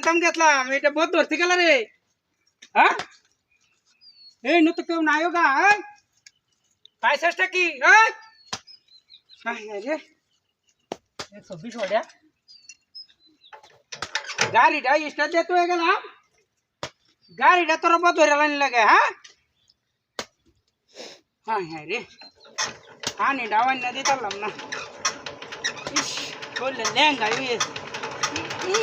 আনতাম গেছলাম এটা বহুত ধরতে গেল রে হ্যাঁ এই ন তো কেউ নাই গা পাইছাসটা কি এই রে 120 ওড়া গাড়িটা স্টার্ট দিতে হয়ে গেলাম গাড়িটা তোর উপর ধরে লাইন লাগে হ্যাঁ হ্যাঁ হ্যাঁ রে পানি ডাওয়ান না দিতে পারলাম না ইস বললে লেঙ্গা হয়েছে কি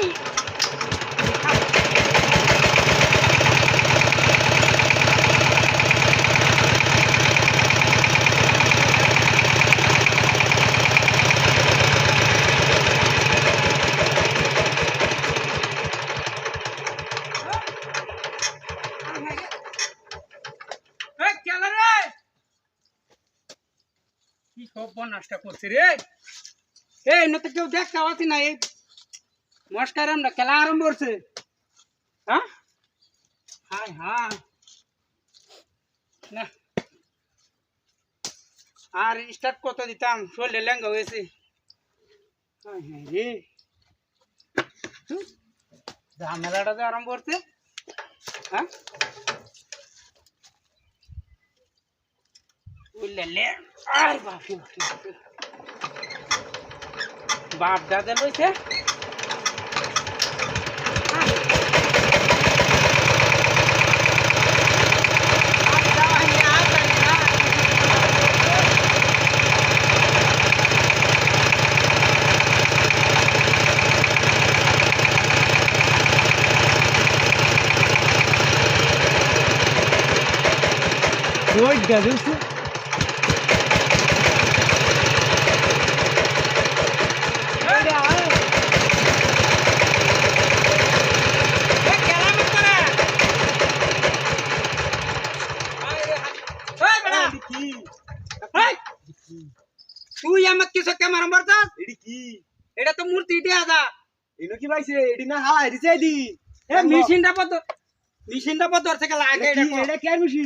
সব নষ্ট করছে রে এই ন তো কেউ দেখতে পাচ্ছি না এই মস্কার আমরা খেলা আরম্ভ করছে হ্যাঁ হাই হ্যাঁ না আর স্টার্ট কত দিতাম শরীরে লেঙ্গা হয়েছে হ্যাঁ হ্যাঁ রে ঝামেলাটা যে আরম্ভ করছে হ্যাঁ আর বাপ দাদা লইছে ওই গাজুছে তুই আমাকে কিছু ক্যামেরা মারতাস এডি কি এটা তো মূর্তি দিয়া দা ইনো কি পাইছে এডি না হালাই দিছে এডি এ মেশিনটা পর থেকে লাগে এটা এটা কে মিশি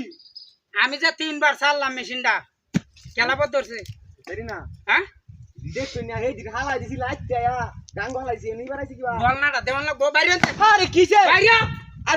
আমি যে 3 বার চাললাম মেশিনটা কেলা পর ধরছে দেরি না হ্যাঁ দেখছ না হে দি হালাই দিছি লাইতে গাঙ্গ হালাইছি নি বারাইছি কি বলনাটা দেওয়ান লাগবো বাইরে আরে কিসে বাইরে আর